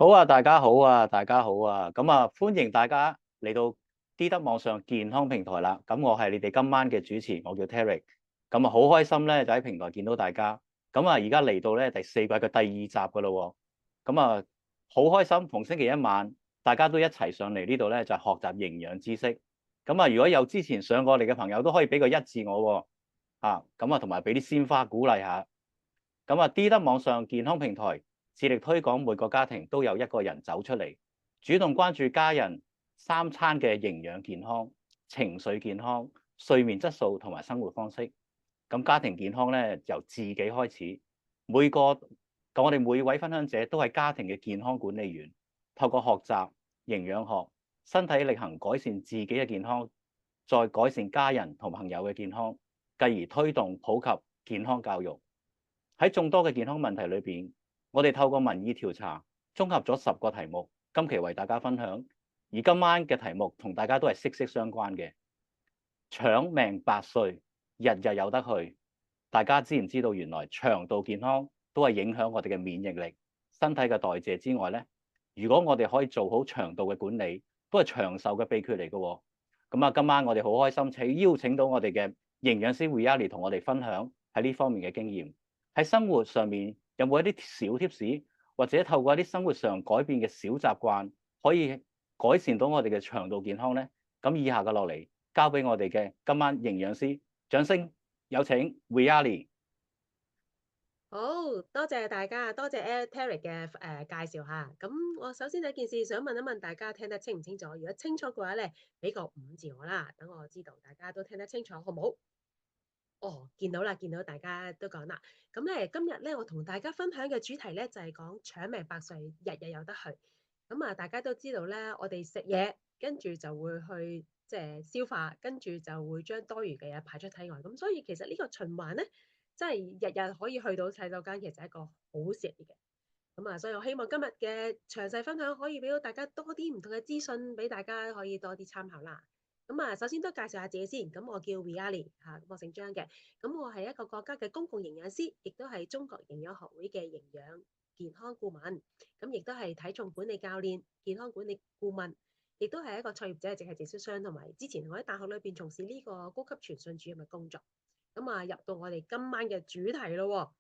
好啊，大家好啊，大家好啊，歡迎大家嚟到 D 得網上健康平台啦。我係你哋今晚嘅主持，我叫 Terry。好開心咧，就喺平台見到大家。而家嚟到咧第四季嘅第二集噶咯喎。好開心，逢星期一晚大家都一齊上嚟呢度咧，就學習營養知識。如果有之前上過嚟嘅朋友，都可以俾個一字我喎。同埋俾啲鮮花鼓勵下。D 得網上健康平台致力推廣每個家庭都有一個人走出嚟，主動關注家人三餐嘅營養健康、情緒健康、睡眠質素同埋生活方式。家庭健康咧由自己開始，我哋每位分享者都係家庭嘅健康管理員，透過學習營養學、身體力行改善自己嘅健康，再改善家人同朋友嘅健康，繼而推動普及健康教育。喺眾多嘅健康問題裏邊，我哋透過民意調查，綜合咗10個題目，今期為大家分享。而今晚嘅題目同大家都係息息相關嘅，長命百歲，日日有得去。大家知唔知道原來腸道健康都係影響我哋嘅免疫力、身體嘅代謝之外呢？如果我哋可以做好腸道嘅管理，都係長壽嘅秘訣嚟嘅喎。今晚我哋好開心，邀請到我哋嘅營養師 Viali 同我哋分享喺呢方面嘅經驗。喺生活上面有冇一啲小貼士，或者透過一啲生活上改變嘅小習慣，可以改善到我哋嘅腸道健康呢？以下嘅落嚟，交俾我哋嘅今晚營養師，掌聲有請 Viali。好多謝大家，多謝 Terry 嘅介紹嚇。咁我首先第一件事想問一問大家聽得清唔清楚？如果清楚嘅話咧，俾個五字我啦，等我知道大家都聽得清楚，好唔好？哦，見到啦，見到大家都講啦。咁咧今日咧，我同大家分享嘅主題咧就係講長命百歲，日日有得去。咁啊，大家都知道咧，我哋食嘢跟住就會去即係消化，跟住就會將多餘嘅嘢排出體外。咁所以其實呢個循環咧，即係日日可以去到洗手間，其實係一個好事嚟嘅。咁啊，所以我希望今日嘅詳細分享可以俾到大家多啲唔同嘅資訊，俾大家可以多啲參考啦。咁啊，首先都介紹下自己先。咁我叫 Viali 嚇，咁我姓張嘅。咁我係一個國家嘅公共營養師，亦都係中國營養學會嘅營養健康顧問。咁亦都係體重管理教練、健康管理顧問，亦都係一個創業者，即係直銷商，同埋之前我喺大學裏邊從事呢個高級傳訊主任嘅工作。咁啊，入到我哋今晚嘅主題咯。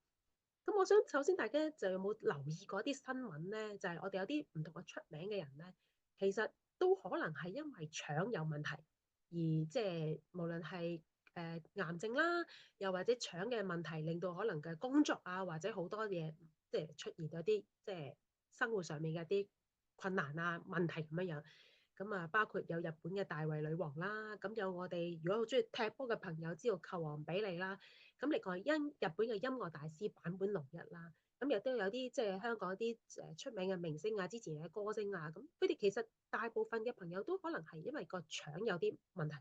咁我想首先大家就有冇留意過啲新聞咧？就係我哋有啲唔同嘅出名嘅人咧，其實都可能係因為腸有問題，而即係無論係癌症啦，又或者腸嘅問題，令到可能嘅工作啊，或者好多嘢即係出現咗啲即係生活上面嘅啲困難啊問題咁樣樣。咁啊，包括有日本嘅大胃女王啦，咁有我哋如果好中意踢波嘅朋友知道球王比利啦。咁另外日本嘅音樂大師坂本龍一啦，咁亦都有啲即係香港啲出名嘅明星啊，之前嘅歌星啊，咁佢哋其實大部分嘅朋友都可能係因為個腸有啲問題，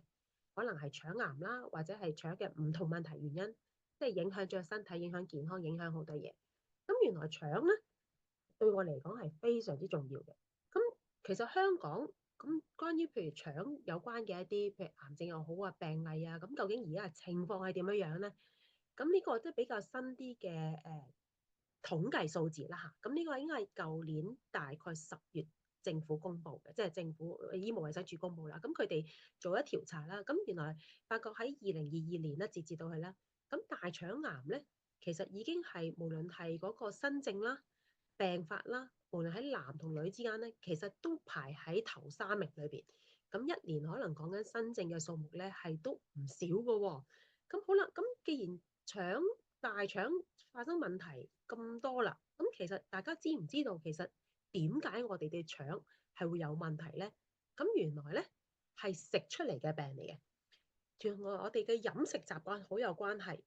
可能係腸癌啦，或者係腸嘅唔同問題原因，即係影響咗身體、影響健康、影響好多嘢。咁原來腸咧對我嚟講係非常之重要嘅。咁其實香港咁關於譬如腸有關嘅一啲譬如癌症又好啊、病例啊，咁究竟而家嘅情況係點樣樣咧？咁呢個即係比較新啲嘅統計數字啦嚇，咁呢個應該係舊年大概10月政府公布嘅，即係政府醫務衛生署公布啦。咁佢哋做咗調查啦，咁原來發覺喺2022年咧，截至到去咧，咁大腸癌咧其實已經係無論係嗰個新症啦、病發啦，無論喺男同女之間咧，其實都排喺頭3名裏邊。咁一年可能講緊新症嘅數目咧係都唔少㗎喎。咁好啦，咁既然大腸發生問題咁多啦，咁其實大家知唔知道其實點解我哋嘅腸係會有問題咧？咁原來咧係食出嚟嘅病嚟嘅，同我哋嘅飲食習慣好有關係。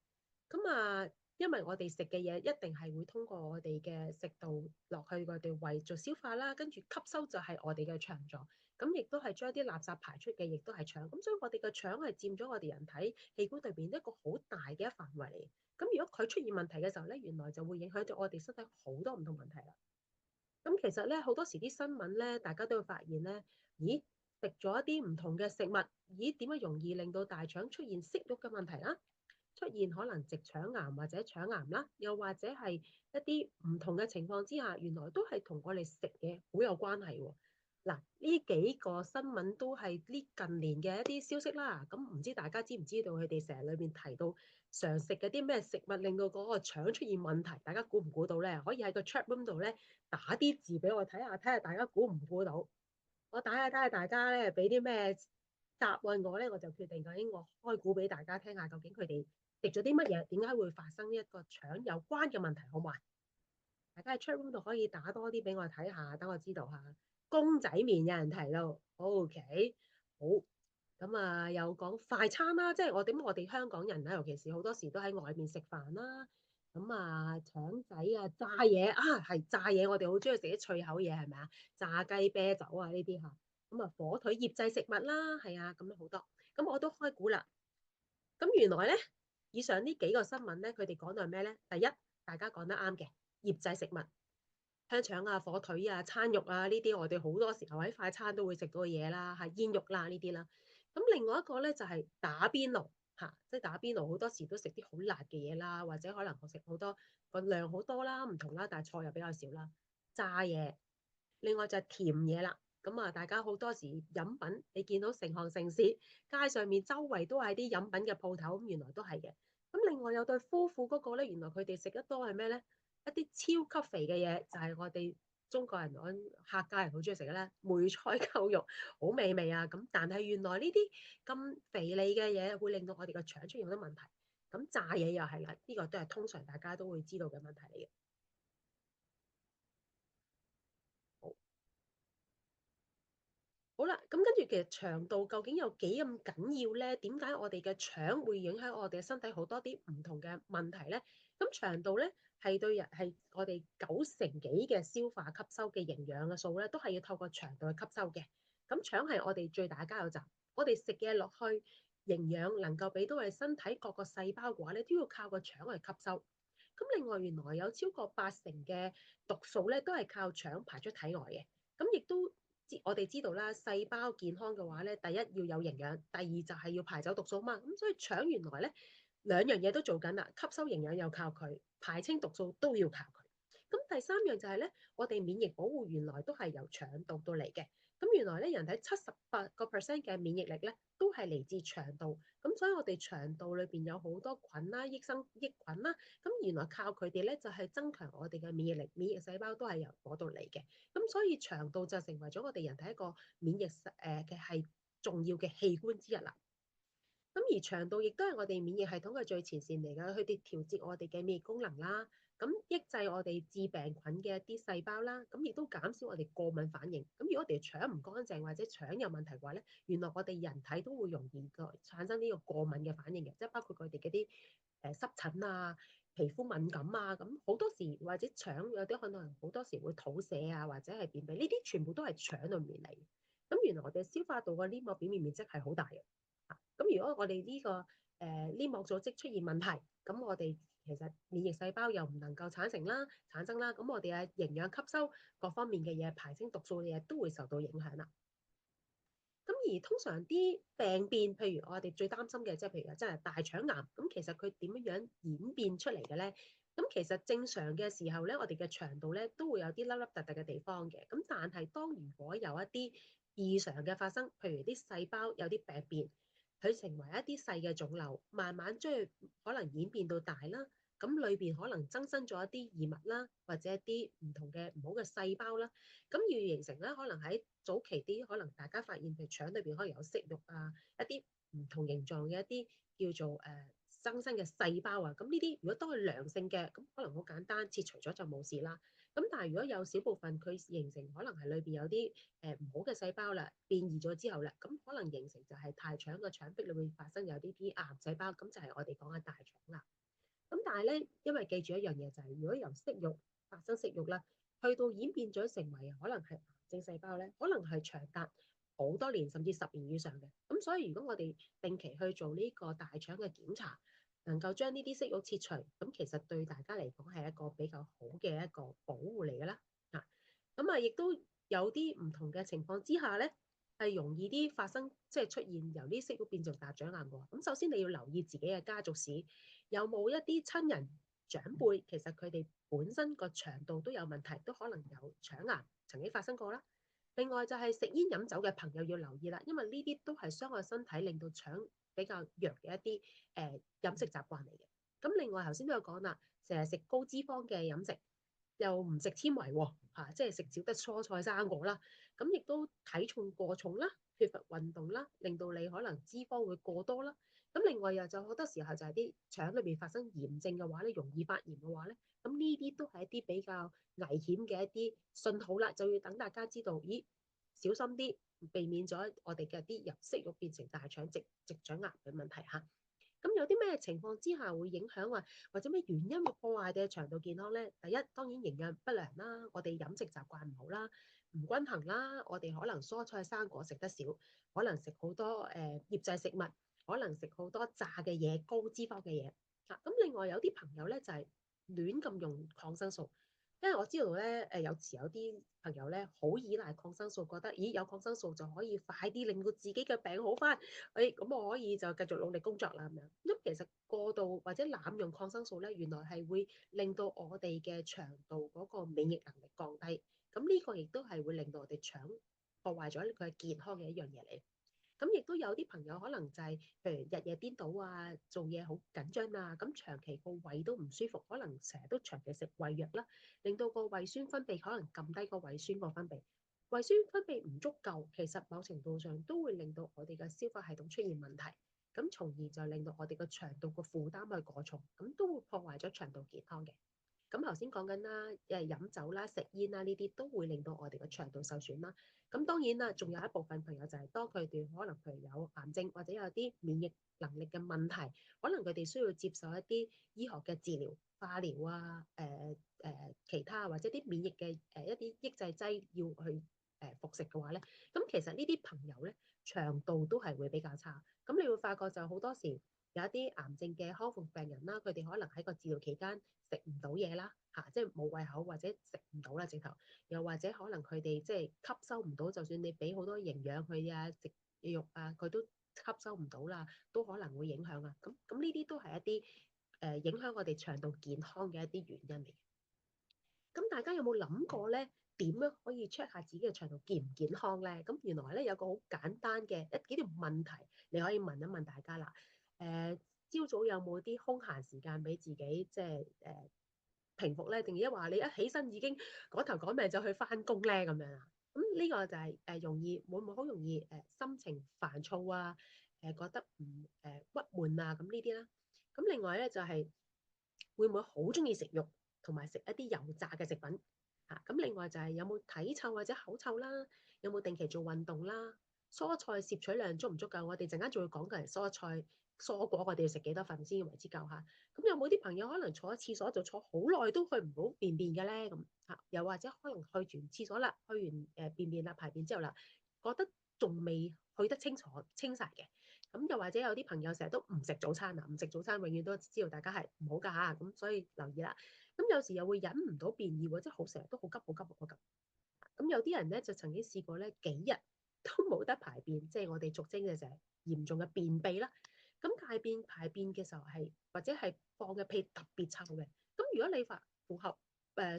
咁啊，因為我哋食嘅嘢一定係會通過我哋嘅食道落去我哋胃做消化啦，跟住吸收就係我哋嘅腸臟，咁亦都係將啲垃圾排出嘅，亦都係腸。咁所以我哋嘅腸係佔咗我哋人體器官裏邊一個好大嘅一範圍嚟。咁如果佢出現問題嘅時候咧，原來就會影響到我哋身體好多唔同問題啦。咁其實咧好多時啲新聞咧，大家都會發現咧，咦，食咗一啲唔同嘅食物，咦，點解容易令到大腸出現息肉嘅問題啦？出現可能直腸癌或者腸癌啦，又或者係一啲唔同嘅情況之下，原來都係同我哋食嘢好有關係喎。嗱，呢幾個新聞都係呢近年嘅一啲消息啦。咁唔知大家知唔知道佢哋成日裏面提到常食嘅啲咩食物令到嗰個腸出現問題？大家估唔估到咧？可以喺個 chat room 度咧打啲字俾我睇下，睇下大家估唔估到？我打下睇下大家咧俾啲咩答案我咧，我就決定究竟我開估俾大家聽下，究竟佢哋食咗啲乜嘢，點解會發生呢一個腸有關嘅問題，好唔好啊？大家喺 chat room 度可以打多啲俾我睇下，等我知道下。公仔麵有人提到，OK，好。咁啊，又講快餐啦，即係我哋香港人咧，尤其是好多時都喺外面食飯啦。咁啊，腸仔啊，炸嘢啊，係炸嘢，我哋好中意食啲脆口嘢，係咪啊？炸雞、啤酒啊呢啲嚇。咁啊，火腿、醃製食物啦，係啊，咁樣好多。咁我都開估啦。咁原來咧，以上呢幾個新聞咧，佢哋講到係咩咧？第一，大家講得啱嘅，醃製食物。香腸啊、火腿啊、餐肉啊呢啲，我哋好多時候喺快餐都會食到嘅嘢啦，係煙肉啦呢啲啦。咁另外一個咧就係打邊爐嚇，即係打邊爐好多時都食啲好辣嘅嘢啦，或者可能我食好多個量好多啦，唔同啦，但係菜又比較少啦。炸嘢，另外就係甜嘢啦。咁啊，大家好多時飲品，你見到成行成市，街上面周圍都係啲飲品嘅鋪頭，咁原來都係嘅。咁另外有對夫婦嗰個咧，原來佢哋食得多係咩咧？一啲超級肥嘅嘢，就係我哋中國人講客家人好中意食嘅咧，梅菜扣肉，好美味啊！咁但係原來呢啲咁肥膩嘅嘢會令到我哋個腸出現好多問題。咁炸嘢又係啦，呢個都係通常大家都會知道嘅問題嚟嘅。好，好啦，咁跟住其實腸道究竟有幾咁緊要咧？點解我哋嘅腸會影響我哋嘅身體好多啲唔同嘅問題咧？咁腸道咧係對人係我哋90%嘅消化吸收嘅營養嘅素咧，都係要透過腸道去吸收嘅。咁腸係我哋最大嘅加油站，我哋食嘢落去營養能夠俾到我哋身體各個細胞嘅話咧，都要靠個腸去吸收。咁另外原來有超過80%嘅毒素咧，都係靠腸排出體外嘅。咁亦都我哋知道啦，細胞健康嘅話咧，第一要有營養，第二就係要排走毒素嘛。咁所以腸原來咧兩樣嘢都做緊啦，吸收營養又靠佢，排清毒素都要靠佢。咁第三樣就係咧，我哋免疫保護原來都係由腸道到嚟嘅。咁原來咧人體78%嘅免疫力咧都係嚟自腸道。咁所以我哋腸道裏邊有好多菌啦、益生益菌啦。咁原來靠佢哋咧就係增強我哋嘅免疫力，免疫細胞都係由嗰度嚟嘅。咁所以腸道就成為咗我哋人體一個免疫嘅係重要嘅器官之一啦。咁而腸道亦都係我哋免疫系統嘅最前線嚟㗎，佢哋調節我哋嘅免疫功能啦，咁抑制我哋致病菌嘅一啲細胞啦，咁亦都減少我哋過敏反應。咁如果我哋腸唔乾淨或者腸有問題嘅話咧，原來我哋人體都會容易個產生呢個過敏嘅反應嘅，即係包括佢哋嗰啲濕疹啊、皮膚敏感啊，咁好多時或者腸有啲可能好多時會肚瀉啊，或者係便秘，呢啲全部都係腸裏面嚟。咁原來我哋消化道嘅黏膜表面面積係好大嘅。咁如果我哋呢個黏膜組織出現問題，咁我哋其實免疫細胞又唔能夠產生啦，咁我哋嘅營養吸收各方面嘅嘢、排清毒素嘅嘢都會受到影響啦。咁而通常啲病變，譬如我哋最擔心嘅，即係譬如真係大腸癌，咁其實佢點樣演變出嚟嘅咧？咁其實正常嘅時候咧，我哋嘅腸道咧都會有啲凹凹凸凸嘅地方嘅。咁但係當如果有一啲異常嘅發生，譬如啲細胞有啲病變，佢成為一啲細嘅腫瘤，慢慢將佢可能演變到大啦。咁裏邊可能增生咗一啲異物啦，或者一啲唔同嘅唔好嘅細胞啦。咁要形成咧，可能喺早期啲，可能大家發現譬如腸裏邊可能有息肉啊，一啲唔同形狀嘅一啲叫做增生嘅細胞啊。咁呢啲如果都係良性嘅，咁可能好簡單，切除咗就冇事啦。咁但係如果有少部分佢形成可能係裏邊有啲唔好嘅細胞啦，變異咗之後啦，咁可能形成就係大腸嘅腸壁裏面發生有啲癌細胞，咁就係我哋講嘅大腸啦。咁但係咧，因為記住一樣嘢就係，如果由息肉發生息肉啦，去到演變咗成為可能係癌症細胞咧，可能係長達好多年甚至10年以上嘅。咁所以如果我哋定期去做呢個大腸嘅檢查，能夠將呢啲息肉切除，咁其實對大家嚟講係一個比較好嘅一個保護嚟㗎啦。啊，咁啊，亦都有啲唔同嘅情況之下咧，係容易啲發生，即係出現由呢息肉變做大腸癌喎。咁首先你要留意自己嘅家族史，有冇一啲親人長輩，其實佢哋本身個腸道都有問題，都可能有腸癌曾經發生過啦。另外就係食煙飲酒嘅朋友要留意啦，因為呢啲都係傷害身體，令到腸比較弱嘅一啲飲食習慣嚟嘅。咁另外頭先都有講啦，成日食高脂肪嘅飲食，又唔食纖維喎，即係食少得蔬菜生果啦。咁亦都體重過重啦，缺乏運動啦，令到你可能脂肪會過多啦。咁另外又就好多時候就係啲腸裏邊發生炎症嘅話咧，容易發炎嘅話咧，咁呢啲都係一啲比較危險嘅一啲信號啦，就要等大家知道，咦，小心啲，避免咗我哋嘅啲由息肉變成大腸直腸癌嘅問題嚇。咁有啲咩情況之下會影響或者咩原因會破壞你嘅腸道健康咧？第一，當然營養不良啦，我哋飲食習慣唔好啦，唔均衡啦，我哋可能蔬菜生果食得少，可能食好多醃製食物，可能食好多炸嘅嘢、高脂肪嘅嘢。咁另外有啲朋友咧就係亂咁用抗生素。因為我知道咧，有時有啲朋友咧好依賴抗生素，覺得咦有抗生素就可以快啲令到自己嘅病好翻，咁我可以就繼續努力工作啦咁樣。咁其實過度或者濫用抗生素咧，原來係會令到我哋嘅腸道嗰個免疫能力降低，咁呢個亦都係會令到我哋腸破壞咗佢嘅健康嘅一樣嘢嚟。咁亦都有啲朋友可能就係、譬如日夜顛倒啊，做嘢好緊張啊，咁長期個胃都唔舒服，可能成日都長期食胃藥啦，令到個胃酸分泌可能撳低個胃酸個分泌，胃酸分泌唔足夠，其實某程度上都會令到我哋嘅消化系統出現問題，咁從而就令到我哋個腸道個負擔去過重，咁都會破壞咗腸道健康嘅。咁頭先講緊啦，飲酒啦、食煙啦呢啲都會令到我哋嘅腸道受損啦。咁當然啦，仲有一部分朋友就係當佢哋可能譬如有癌症或者有啲免疫能力嘅問題，可能佢哋需要接受一啲醫學嘅治療、化療啊、其他或者啲免疫嘅一啲抑制劑要去服食嘅話咧，咁其實呢啲朋友咧腸道都係會比較差。咁你會發覺就好多時有一啲癌症嘅康復病人啦，佢哋可能喺個治療期間食唔到嘢啦，即係冇胃口或者食唔到啦直頭，又或者可能佢哋即係吸收唔到，就算你俾好多營養佢啊，食肉啊，佢都吸收唔到啦，都可能會影響啊。咁呢啲都係一啲影響我哋腸道健康嘅一啲原因嚟。咁大家有冇諗過咧？點樣可以 check 下自己嘅腸道健唔健康咧？咁原來咧有個好簡單嘅幾條問題，你可以問一問大家啦。朝早有冇啲空閒時間俾自己即係平復咧？定係話你一起身已經趕頭趕命就去翻工咧咁樣啊？咁呢個就係容易會唔會好容易心情煩躁啊？覺得唔鬱悶啊咁呢啲啦。咁另外咧就係會唔會好中意食肉？同埋食一啲油炸嘅食品咁另外就係有冇體臭或者口臭啦，有冇定期做運動啦，蔬菜攝取量足唔足夠？我哋陣間仲會講嘅係蔬菜蔬果，我哋要食幾多份先為之夠嚇？咁有冇啲朋友可能坐喺廁所就坐好耐都去唔到便便嘅咧？咁又或者可能去完廁所啦，去完便便啦排便之後啦，覺得仲未去得清楚清晒嘅。咁又或者有啲朋友成日都唔食早餐啊，唔食早餐永遠都知道大家係唔好㗎嚇，咁所以留意啦。咁有時又會忍唔到便意喎，即係好成日都好急好急好急。咁有啲人咧就曾經試過咧幾日都冇得排便，即係我哋俗稱嘅就係嚴重嘅便秘啦。咁大便排便嘅時候係或者係放嘅屁特別臭嘅。咁如果你符合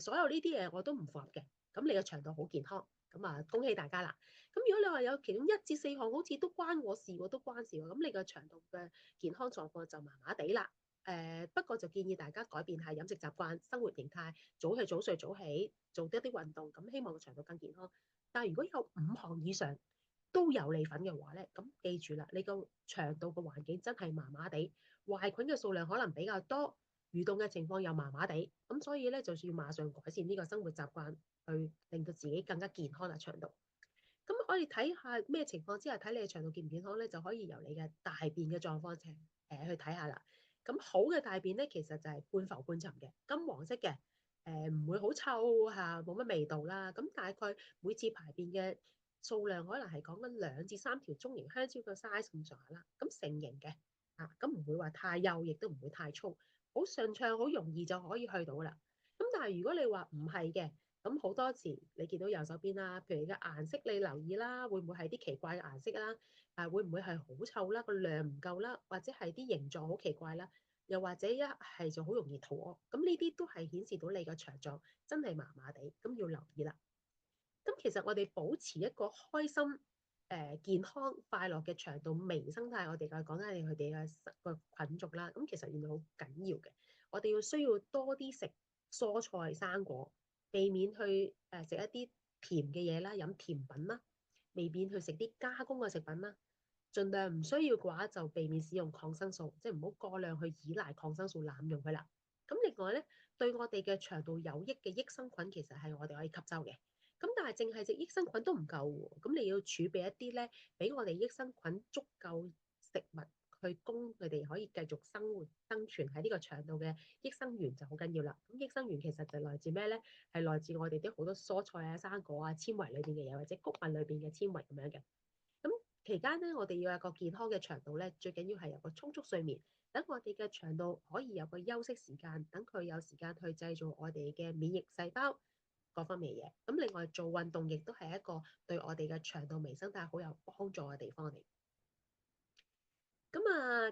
所有呢啲嘢我都唔符合嘅，咁你嘅腸道好健康，咁恭喜大家啦。咁如果你話有其中1至4項好似都關我事喎，都關事喎，咁你個腸道嘅健康狀況就麻麻地啦。不過就建議大家改變下飲食習慣、生活形態，早起早睡早起，做多啲運動，咁希望個腸道更健康。但係如果有5項以上都有你份嘅話咧，咁記住啦，你個腸道嘅環境真係麻麻地，壞菌嘅數量可能比較多，蠕動嘅情況又麻麻地，咁所以咧就要馬上改善呢個生活習慣，去令到自己更加健康啦腸道。咁我哋睇下咩情況之下睇你嘅腸道健唔健康咧，就可以由你嘅大便嘅狀況去睇下啦。咁好嘅大便咧，其實就係半浮半沉嘅，金黃色嘅，唔會好臭嚇，冇乜味道啦。咁大概每次排便嘅數量可能係講緊2至3條中型香蕉嘅 size 咁上下啦。咁成型嘅咁唔會話太幼，亦都唔會太粗，好順暢，好容易就可以去到啦。咁但係如果你話唔係嘅，咁好多時你見到右手邊啦，譬如嘅顏色你留意啦，會唔會係啲奇怪嘅顏色啦？會唔會係好臭啦？個量唔夠啦，或者係啲形狀好奇怪啦？又或者一係就好容易肚屙，咁呢啲都係顯示到你個腸臟真係麻麻地，咁要留意啦。咁其實我哋保持一個開心、健康、快樂嘅腸道微生態，我哋講緊係佢哋嘅個菌族啦。咁其實原來好緊要嘅，我哋要需要多啲食蔬菜生果，避免去食一啲甜嘅嘢啦，飲甜品啦，避免去食啲加工嘅食品啦。盡量唔需要嘅話，就避免使用抗生素，即係唔好過量去依賴抗生素濫用佢啦。咁另外咧，對我哋嘅腸道有益嘅益生菌，其實係我哋可以吸收嘅。咁但係淨係食益生菌都唔夠喎，咁你要儲備一啲咧，俾我哋益生菌足夠食物去供佢哋可以繼續生活生存喺呢個腸道嘅益生元就好緊要啦。咁益生元其實就來自咩咧？係來自我哋啲好多蔬菜啊、生果啊、纖維裏邊嘅嘢，或者穀物裏邊嘅纖維咁樣嘅。咁期間咧，我哋要有個健康嘅腸道咧，最緊要係有個充足睡眠，等我哋嘅腸道可以有個休息時間，等佢有時間去製造我哋嘅免疫細胞各方面嘅嘢。咁另外做運動亦都係一個對我哋嘅腸道微生態好有幫助嘅地方嚟。咁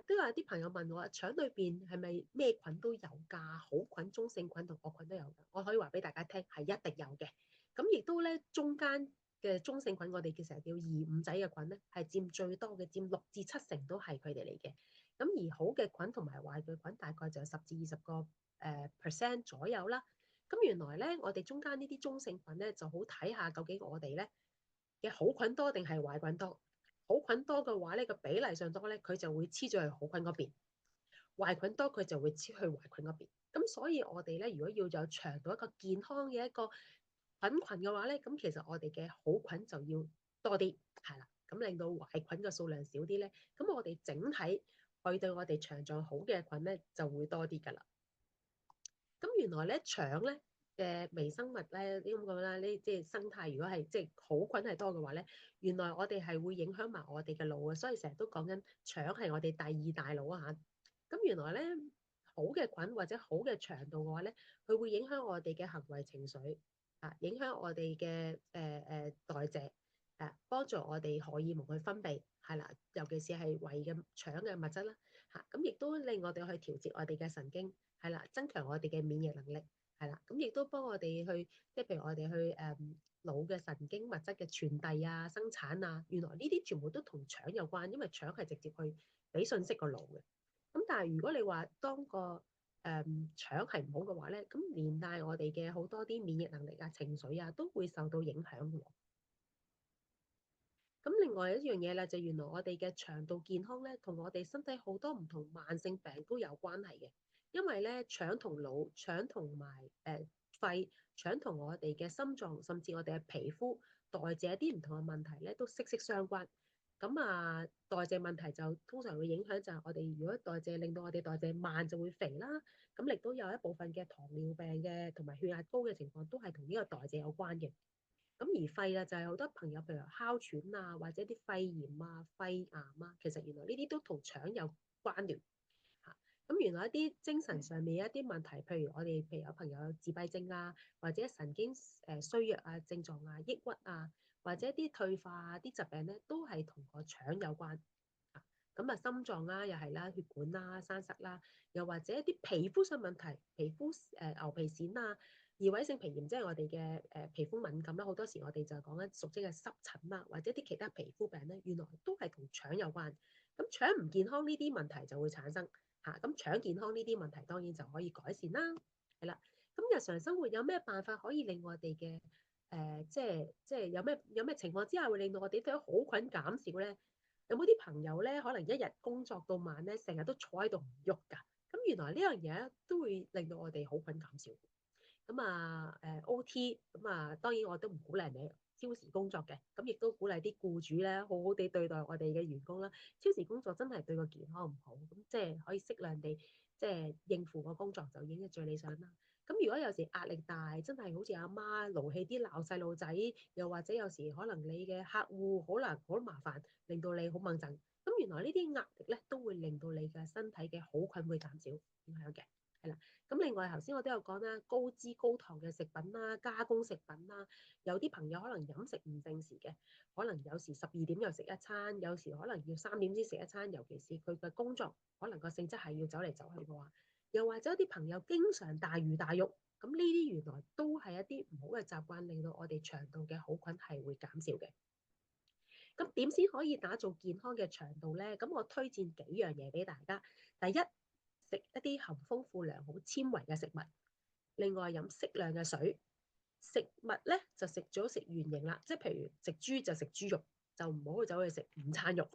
都有啲朋友問我，腸裏邊係咪咩菌都有㗎？好菌、中性菌同惡菌都有㗎。我可以話俾大家聽，係一定有嘅。咁亦都咧，中間嘅中性菌，我哋其實叫二五仔嘅菌咧，係佔最多嘅，佔6至7成都係佢哋嚟嘅。咁而好嘅菌同埋壞嘅菌，大概就10至20個percent 左右啦。咁原來咧，我哋中間呢啲中性菌咧，就好睇下究竟我哋咧嘅好菌多定係壞菌多。好菌多嘅話咧，個比例上多咧，佢就會黐咗去好菌嗰邊；壞菌多，佢就會黐去壞菌嗰邊。咁所以我哋咧，如果要有腸道一個健康嘅一個菌群嘅話咧，咁其實我哋嘅好菌就要多啲，係啦。咁令到壞菌嘅數量少啲咧，咁我哋整體去對我哋腸臟好嘅菌咧就會多啲㗎啦。咁原來咧腸咧嘅微生物咧，呢咁講啦，呢即係生態，如果係即係好菌係多嘅話咧，原來我哋係會影響埋我哋嘅腦嘅，所以成日都講緊腸係我哋第二大腦啊嚇。咁原來咧好嘅菌或者好嘅腸道嘅話咧，佢會影響我哋嘅行為情緒啊，影響我哋嘅代謝幫助我哋荷爾蒙去分泌係啦，尤其是係胃嘅腸嘅物質啦嚇，咁亦都令我哋去調節我哋嘅神經。係啦，增強我哋嘅免疫能力，係啦，咁亦都幫我哋去，即係譬如我哋去腦嘅神經物質嘅傳遞啊、生產啊，原來呢啲全部都同腸有關，因為腸係直接去俾信息個腦嘅。咁但係如果你話當個腸係唔好嘅話咧，咁連帶我哋嘅好多啲免疫能力啊、情緒啊都會受到影響嘅喎。咁另外一樣嘢咧，就原來我哋嘅腸道健康咧，同我哋身體好多唔同慢性病都有關係嘅。因為咧，腸同腦、腸同埋肺、腸同我哋嘅心臟，甚至我哋嘅皮膚代謝一啲唔同嘅問題咧，都息息相關。咁代謝問題就通常會影響就係我哋如果代謝令到我哋代謝慢就會肥啦。咁亦都有一部分嘅糖尿病嘅同埋血壓高嘅情況都係同呢個代謝有關嘅。咁而肺啊，就係好多朋友，譬如哮喘啊，或者啲肺炎啊、肺癌啊，其實原來呢啲都同腸有關聯嚇。咁原來一啲精神上面一啲問題，譬如我哋譬如有朋友有自閉症啊，或者神經衰弱啊、症狀啊、抑鬱啊，或者啲退化啊、啲疾病咧，都係同個腸有關。咁心臟啦，又係啦，血管啦，栓塞啦，又或者一啲皮膚上問題，皮膚牛皮癬啊。異位性皮炎即係我哋嘅皮膚敏感啦，好多時我哋就講緊俗稱嘅濕疹啦，或者啲其他皮膚病咧，原來都係同腸有關。咁腸唔健康呢啲問題就會產生嚇，咁腸健康呢啲問題當然就可以改善啦。係啦，咁日常生活有咩辦法可以令我哋嘅即係有咩情況之下會令到我哋啲好菌減少咧？有冇啲朋友咧，可能一日工作到晚咧，成日都坐喺度唔喐㗎？咁原來呢樣嘢都會令到我哋好菌減少。OT 咁當然我都唔鼓勵你超時工作嘅，咁亦都鼓勵啲僱主咧，好好地對待我哋嘅員工啦。超時工作真係對個健康唔好，咁即係可以適量地即係應付個工作就已經係最理想啦。咁如果有時壓力大，真係好似阿媽勞氣啲鬧細路仔，又或者有時可能你嘅客戶好難好麻煩，令到你好掹陣，咁原來呢啲壓力咧都會令到你嘅身體嘅好菌會減少影響嘅。係啦。咁另外頭先我都有講啦，高脂高糖嘅食品啦、加工食品啦，有啲朋友可能飲食唔定時嘅，可能有時12點又食一餐，有時可能要3點先食一餐，尤其是佢嘅工作可能個性質係要走嚟走去嘅話，又或者有啲朋友經常大魚大肉，咁呢啲原來都係一啲唔好嘅習慣，令到我哋腸道嘅好菌係會減少嘅。咁點先可以打造健康嘅腸道呢？咁我推薦幾樣嘢俾大家。第一，食一啲含豐富良好纖維嘅食物，另外飲適量嘅水。食物咧就食圓形啦，即係譬如食豬就食豬肉，就唔好去走去食午餐肉，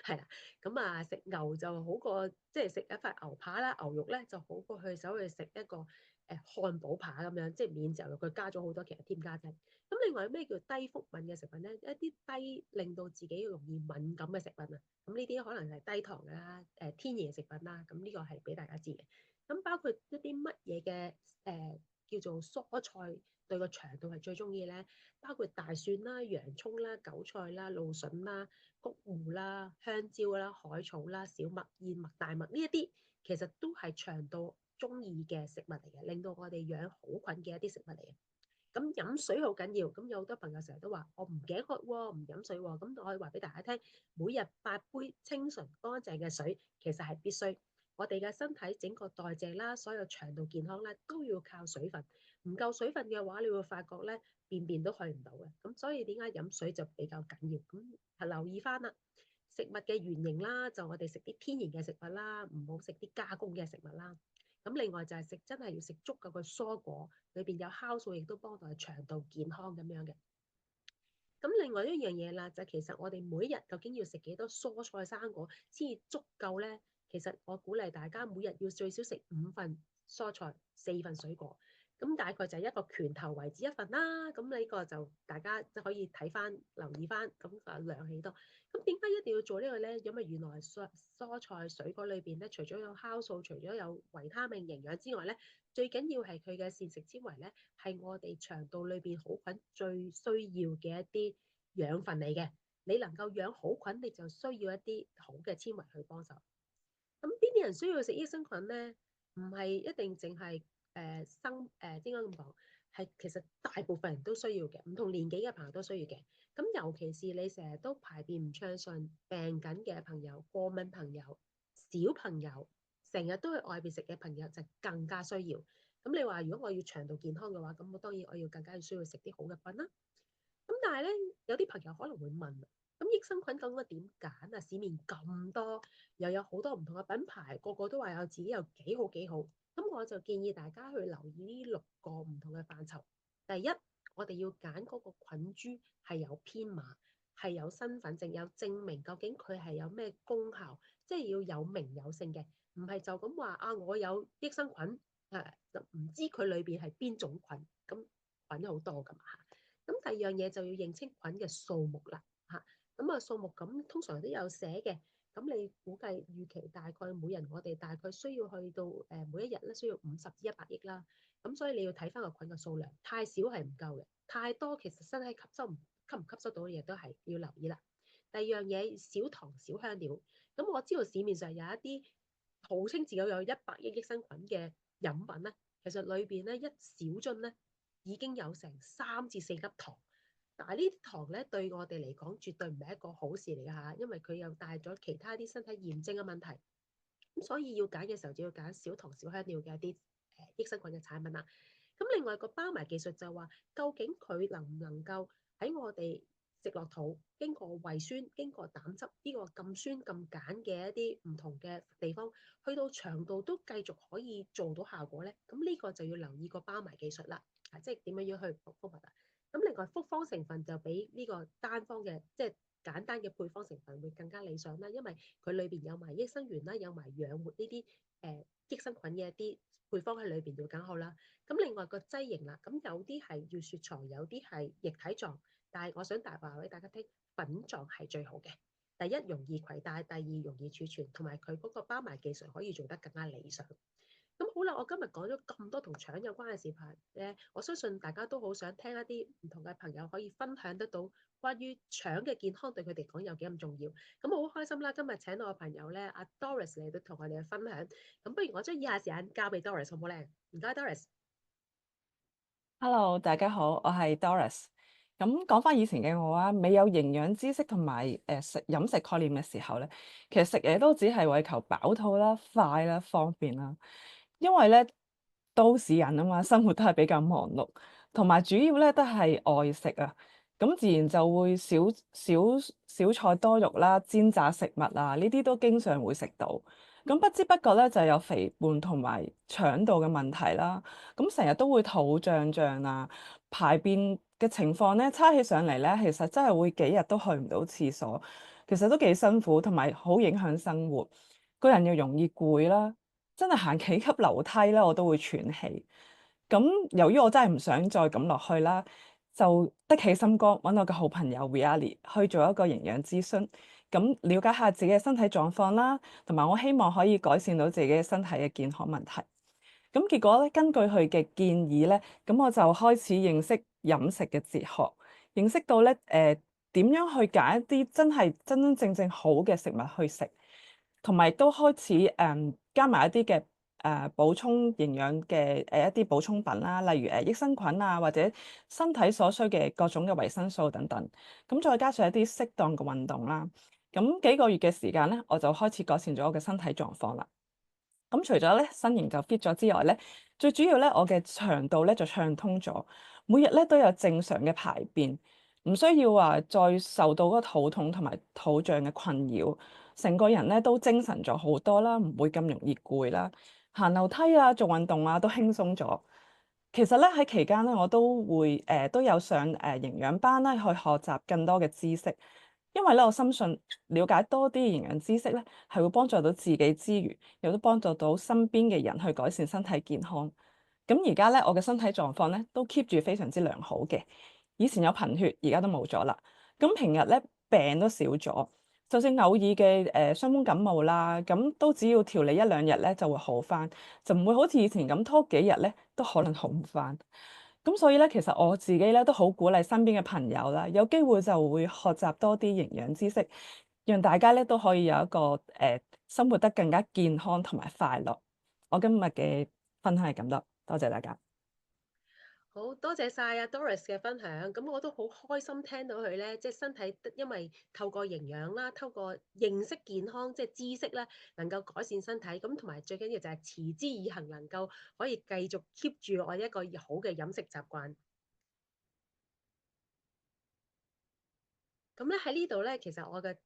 係啦。咁啊食牛就好過，即係食一塊牛扒啦，牛肉咧就好過去走去食一個漢堡扒咁樣，即係免治牛肉佢加咗好多其他添加劑。咁另外咩叫低福敏嘅食品咧？一啲低令到自己容易敏感嘅食品啊，咁呢啲可能係低糖啦、天然食品啦，咁呢個係俾大家知嘅。咁包括一啲乜嘢嘅叫做蔬菜對個腸道係最中意咧，包括大蒜啦、洋葱啦、韭菜啦、蘆筍啦、谷芋啦、香蕉啦、海草啦、小麥、燕麥、大麥呢一啲，其實都係腸道中意嘅食物嚟嘅，令到我哋養好菌嘅一啲食物嚟嘅。咁飲水好緊要，咁有好多朋友成日都話我唔頸渴喎，唔飲水喎，咁我可以話俾大家聽，每日8杯清純乾淨嘅水其實係必須。我哋嘅身體整個代謝啦，所有腸道健康咧都要靠水分，唔夠水分嘅話，你會發覺咧便便都去唔到嘅。咁所以點解飲水就比較緊要？咁係留意翻啦，食物嘅原型啦，就我哋食啲天然嘅食物啦，唔好食啲加工嘅食物啦。咁另外就係食真係要食足夠嘅蔬果，裏邊有酵素，亦都幫到腸道健康咁樣嘅。咁另外一樣嘢啦，就其實我哋每日究竟要食幾多蔬菜生果先至足夠呢？其實我鼓勵大家每日要最少食5份蔬菜、4份水果，咁大概就係一個拳頭為止一份啦。咁呢個就大家就可以睇翻、留意翻，咁量起多。咁點解一定要做呢個呢？因為原來蔬菜水果裏邊咧，除咗有酵素，除咗有維他命營養之外咧，最緊要係佢嘅膳食纖維咧，係我哋腸道裏邊好菌最需要嘅一啲養分嚟嘅。你能夠養好菌，你就需要一啲好嘅纖維去幫手。咁邊啲人需要食益生菌咧？唔係一定淨係點解咁講？係其實大部分人都需要嘅，唔同年紀嘅朋友都需要嘅。咁尤其是你成日都排便唔暢順、病緊嘅朋友、過敏朋友、小朋友，成日都去外邊食嘅朋友就更加需要。咁你話如果我要腸道健康嘅話，咁我當然我要更加需要食啲好嘅菌啦。咁但係咧，有啲朋友可能會問，咁益生菌究竟點揀啊？市面咁多，又有好多唔同嘅品牌，個個都話有自己有幾好幾好。咁我就建議大家去留意呢6個唔同嘅範疇。第一，我哋要揀嗰個菌株係有編碼，係有身份證，有證明究竟佢係有咩功效，即係要有名有姓嘅，唔係就咁話啊，我有益生菌，就唔知佢裏邊係邊種菌，咁菌好多㗎嘛嚇。咁第二樣嘢就要認清菌嘅數目啦，嚇，咁數目咁通常都有寫嘅，咁你估計預期大概每人我哋大概需要去到每一日咧需要50至100億啦，咁所以你要睇翻個菌嘅數量，太少係唔夠嘅，太多其實身體吸唔吸收到嘅嘢都係要留意啦。第二樣嘢少糖少香料，咁我知道市面上有一啲號稱自己有100億益生菌嘅飲品咧，其實裏邊咧一小樽咧，已經有成3至4粒糖，但係呢啲糖咧對我哋嚟講絕對唔係一個好事嚟㗎嚇，因為佢又帶咗其他啲身體炎症嘅問題，咁所以要揀嘅時候就要揀少糖少香料嘅一啲益生菌嘅產品啦。咁另外個包埋技術就話，究竟佢能唔能夠喺我哋食落肚，經過胃酸、經過膽汁呢個咁酸咁鹼嘅一啲唔同嘅地方，去到腸道都繼續可以做到效果咧？咁呢個就要留意個包埋技術啦。即係點樣樣去複物啊？咁另外複方成分就比呢個單方嘅即係簡單嘅配方成分會更加理想啦，因為佢裏邊有埋益生元啦，有埋養活呢啲益生菌嘅一啲配方喺裏邊就更好啦。咁另外個劑型啦，咁有啲係要雪藏，有啲係液體狀，但係我想話俾大家聽，粉狀係最好嘅。第一容易攜帶，第二容易儲存，同埋佢嗰個包埋技術可以做得更加理想。咁好啦，我今日講咗咁多同腸有關嘅視頻咧，我相信大家都好想聽一啲唔同嘅朋友可以分享得到關於腸嘅健康對佢哋講有幾咁重要。咁我好開心啦，今日請到我朋友咧，阿 Doris 嚟到同我哋去分享。咁不如我將以下時間交俾 Doris 好唔好咧？唔該，Doris。Hello，大家好，我係 Doris。咁講翻以前嘅我啊，未有營養知識同埋飲食概念嘅時候咧，其實食嘢都只係為求飽肚啦、快啦、方便啦。因為咧都市人啊嘛，生活都係比較忙碌，同埋主要咧都係外食啊，咁自然就會少菜多肉啦、煎炸食物啊，呢啲都經常會食到。咁不知不覺咧就有肥胖同埋腸道嘅問題啦。咁成日都會肚脹脹啊，排便嘅情況咧，差起上嚟咧，其實真係會幾日都去唔到廁所，其實都幾辛苦，同埋好影響生活。個人又容易攰啦，真係行幾級樓梯咧，我都會喘氣。咁由於我真係唔想再咁落去啦，就得起心肝揾我個好朋友 Viali 去做一個營養諮詢，咁了解下自己嘅身體狀況啦，同埋我希望可以改善到自己嘅身體嘅健康問題。咁結果咧，根據佢嘅建議咧，咁我就開始認識飲食嘅哲學，認識到咧點樣去揀一啲真係真真正正好嘅食物去食，同埋亦都開始加埋一啲嘅補充營養嘅一啲補充品啦，例如益生菌啊，或者身體所需嘅各種嘅維生素等等。咁再加上一啲適當嘅運動啦，咁幾個月嘅時間咧，我就開始改善咗我嘅身體狀況啦。咁除咗咧身形就 fit 咗之外咧，最主要咧我嘅腸道咧就暢通咗，每日咧都有正常嘅排便，唔需要話再受到嗰個肚痛同埋肚脹嘅困擾，成個人咧都精神咗好多啦，唔會咁容易攰啦，行樓梯啊、做運動啊都輕鬆咗。其實咧喺期間咧，我都會都有上營養班啦，去學習更多嘅知識。因為咧，我深信了解多啲營養知識咧，係會幫助到自己之餘，亦都幫助到身邊嘅人去改善身體健康。咁而家咧，我嘅身體狀況咧都 keep 住非常之良好嘅。以前有貧血，而家都冇咗啦。咁平日咧病都少咗，就算偶爾嘅傷風感冒啦，咁都只要調理一兩日咧就會好返，就唔會好似以前咁拖幾日咧都可能好唔返。咁所以咧，其實我自己咧都好鼓勵身邊嘅朋友啦，有機會就會學習多啲營養知識，讓大家咧都可以有一個生活得更加健康同埋快樂。我今日嘅分享係咁多，多謝大家。好多謝晒阿 Doris 嘅分享，咁我都好開心聽到佢咧，即係身體因為透過營養啦，透過認識健康，即係知識咧，能夠改善身體，咁同埋最緊要就係持之以恆，能夠可以繼續 keep 住我一個好嘅飲食習慣。咁咧喺呢度咧，其實我嘅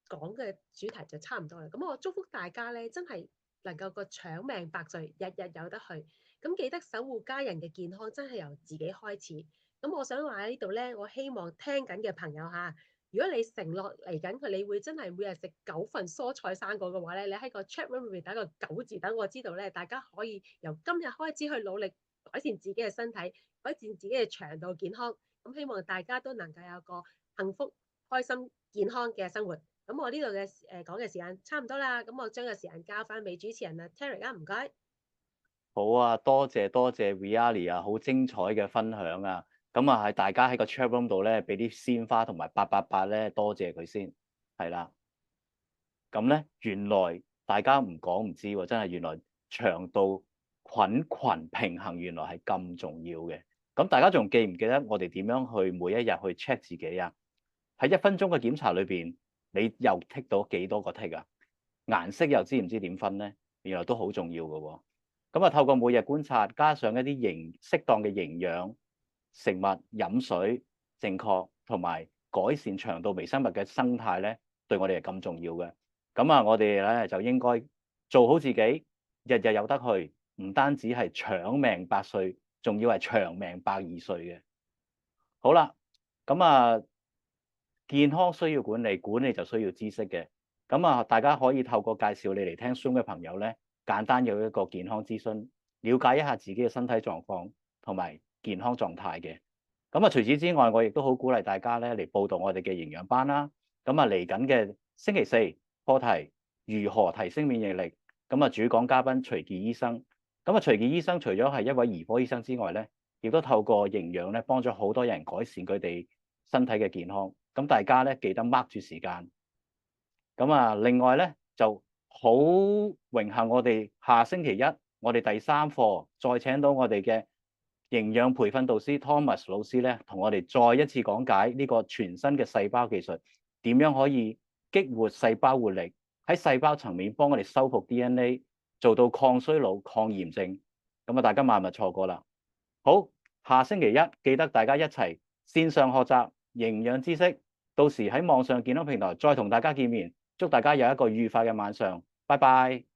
講嘅主題就差唔多啦。咁我祝福大家咧，真係能夠個長命百歲，日日有得去。咁記得守護家人嘅健康，真係由自己開始。咁我想話喺呢度咧，我希望聽緊嘅朋友嚇，如果你承諾嚟緊佢，你會真係每日食9份蔬菜生果嘅話咧，你喺個 chat room 裏面打個9字，等我知道咧，大家可以由今日開始去努力改善自己嘅身體，改善自己嘅腸道健康。咁希望大家都能夠有個幸福、開心、健康嘅生活。咁我呢度嘅講嘅時間差唔多啦，咁我將個時間交翻俾主持人啦，Terry 啊，唔該。好啊，多謝多謝 Viali 啊，好精彩嘅分享啊！咁啊，係大家喺個 chat room 度咧，俾啲鮮花同埋888咧，多謝佢先，係啦。咁咧，原來大家唔講唔知喎，真係原來腸道菌群平衡原來係咁重要嘅。咁大家仲記唔記得我哋點樣去每一日去 check 自己啊？喺1分鐘嘅檢查裏邊，你又剔到幾多個剔啊？顏色又知唔知點分咧？原來都好重要嘅喎。咁啊，透過每日觀察，加上一啲適當嘅營養、食物、飲水正確，同埋改善腸道微生物嘅生態咧，對我哋係咁重要嘅。咁啊，我哋咧就應該做好自己，日日有得去，唔單止係長命百歲，仲要係長命120歲嘅。好啦，咁啊，健康需要管理，管理就需要知識嘅。咁啊，大家可以透過介紹你嚟聽 Zoom 嘅朋友咧，簡單有一個健康諮詢，了解一下自己嘅身體狀況同埋健康狀態嘅。咁啊，除此之外，我亦都好鼓勵大家咧嚟報讀我哋嘅營養班啦。咁啊，嚟緊嘅星期4課題如何提升免疫力？咁啊，主講嘉賓徐傑醫生咁啊，徐健醫生除咗係一位兒科醫生之外咧，亦都透過營養咧，幫咗好多人改善佢哋身體嘅健康。咁大家咧記得 mark 住時間。咁啊，另外咧就好榮幸，我哋下星期一我哋第3課再請到我哋嘅營養培訓導師 Thomas 老師咧，同我哋再一次講解呢個全新嘅細胞技術，點樣可以激活細胞活力，喺細胞層面幫我哋修復 DNA，做到抗衰老、抗炎症。咁啊，大家萬勿錯過啦。好，下星期一記得大家一齊線上學習營養知識，到時喺網上健康平台再同大家見面。祝大家有一個愉快嘅晚上，拜拜。